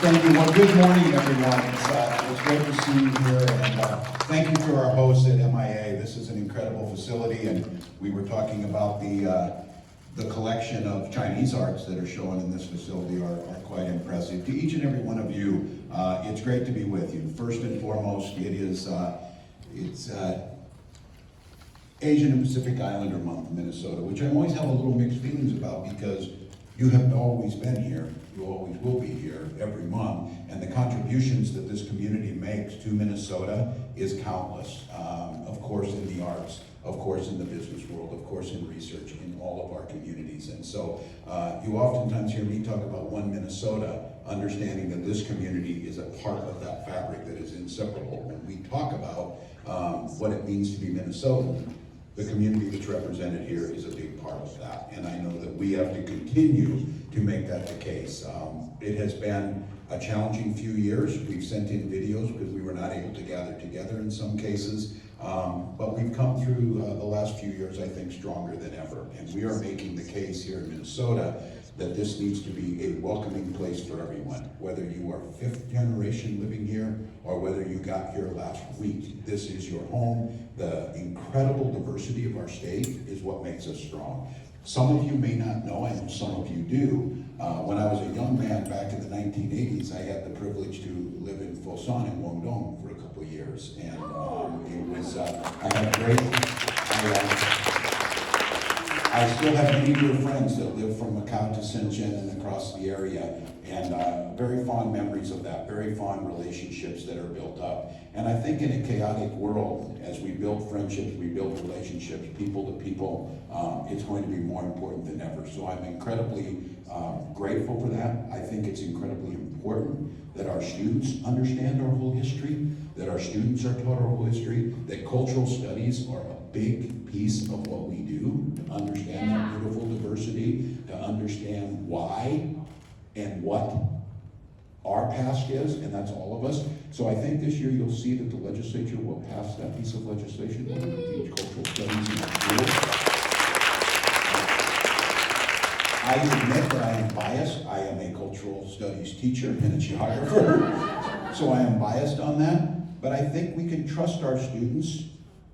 Thank you. Well, good morning, everyone. It's great to see you here, and thank you to our hosts at MIA. This is an incredible facility, and we were talking about the collection of Chinese arts that are shown in this facility are quite impressive. To each and every one of you, it's great to be with you. First and foremost, it's Asian and Pacific Islander Month in Minnesota, which I always have a little mixed feelings about because you have always been here, you always will be here every month, and the contributions that this community makes to Minnesota is countless. Of course in the arts, of course in the business world, of course in research, in all of our communities. And so you oftentimes hear me talk about One Minnesota, understanding that this community is a part of that fabric that is inseparable. When we talk about what it means to be Minnesotan, the community that's represented here is a big part of that, and I know that we have to continue to make that the case. It has been a challenging few years. We've sent in videos because we were not able to gather together in some cases, but we've come through the last few years, I think, stronger than ever, and we are making the case here in Minnesota that this needs to be a welcoming place for everyone, whether you are fifth generation living here or whether you got here last week. This is your home. The incredible diversity of our state is what makes us strong. Some of you may not know, and some of you do. When I was a young man back in the 1980s, I had the privilege to live in Fosan in Guangdong for a couple of years, and it was, I had great, I still have many dear friends that live from Macau to Shenzhen and across the area, and very fond memories of that, very fond relationships that are built up. And I think in a chaotic world, as we build friendships, we build relationships, people to people, it's going to be more important than ever. So I'm incredibly grateful for that. I think it's incredibly important that our students understand our whole history, that our students are taught our whole history, that cultural studies are a big piece of what we do, to understand that beautiful diversity, to understand why and what our past is, and that's all of us. So I think this year you'll see that the legislature will pass that piece of legislation. We're going to teach cultural studies in our schools. I admit that I am biased. I am a cultural studies teacher and a geographer, so I am biased on that. But I think we can trust our students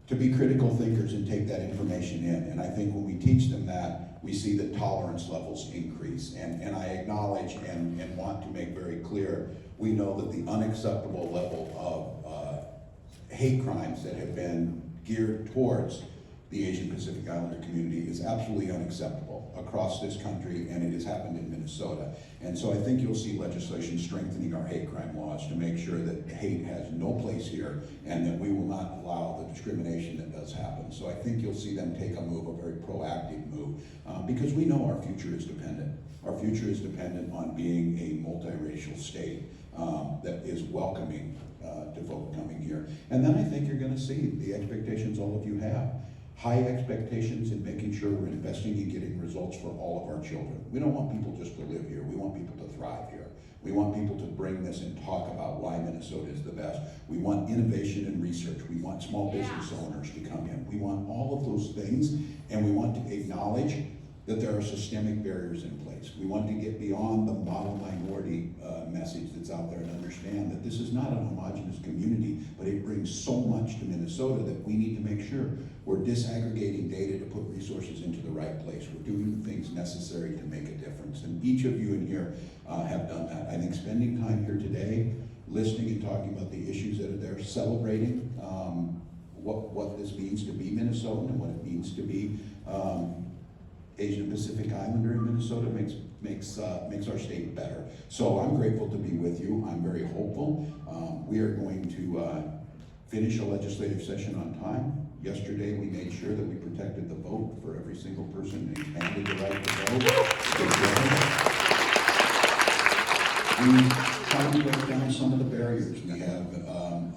to be critical thinkers and take that information in. And I think when we teach them that, we see that tolerance levels increase. And I acknowledge and want to make very clear, we know that the unacceptable level of hate crimes that have been geared towards the Asian Pacific Islander community is absolutely unacceptable across this country, and it has happened in Minnesota. And so I think you'll see legislation strengthening our hate crime laws to make sure that hate has no place here and that we will not allow the discrimination that does happen. So I think you'll see them take a move, a very proactive move, because we know our future is dependent. Our future is dependent on being a multiracial state that is welcoming to folk coming here. And then I think you're going to see the expectations all of you have. High expectations in making sure we're investing in getting results for all of our children. We don't want people just to live here. We want people to thrive here. We want people to bring this and talk about why Minnesota is the best. We want innovation and research. We want small business owners to come in. We want all of those things, and we want to acknowledge that there are systemic barriers in place. We want to get beyond the model minority message that's out there and understand that this is not a homogenous community, but it brings so much to Minnesota that we need to make sure we're disaggregating data to put resources into the right place. We're doing the things necessary to make a difference. And each of you in here have done that. I think spending time here today, listening and talking about the issues that are there, celebrating what this means to be Minnesotan and what it means to be Asian Pacific Islander in Minnesota makes our state better. So I'm grateful to be with you. I'm very hopeful. We are going to finish a legislative session on time. Yesterday we made sure that we protected the vote for every single person and expanded the right to vote. We try to break down some of the barriers. We have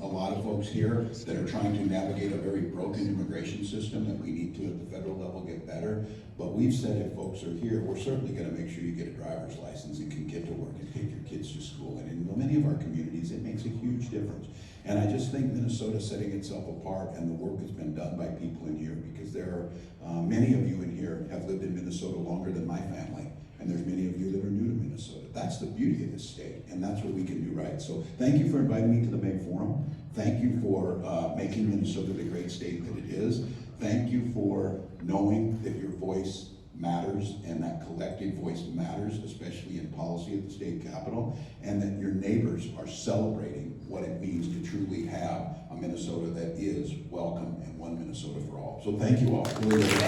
a lot of folks here that are trying to navigate a very broken immigration system that we need to, at the federal level, get better. But we've said if folks are here, we're certainly going to make sure you get a driver's license and can get to work and take your kids to school. And in many of our communities, it makes a huge difference. And I just think Minnesota setting itself apart, and the work has been done by people in here, because there are many of you in here have lived in Minnesota longer than my family. And there's many of you that are new to Minnesota. That's the beauty of this state, and that's what we can do right. So thank you for inviting me to the May Forum. Thank you for making Minnesota the great state that it is. Thank you for knowing that your voice matters and that collective voice matters, especially in policy at the state capitol, and that your neighbors are celebrating what it means to truly have a Minnesota that is welcome and one Minnesota for all. So thank you all. Really, really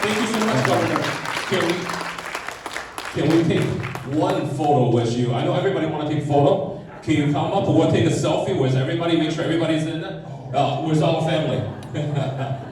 Thank you so much, Governor. Can we take one photo with you? I know everybody want to take a photo. Can you come up or we'll take a selfie? Where's everybody? Make sure everybody's in there. Where's all the family?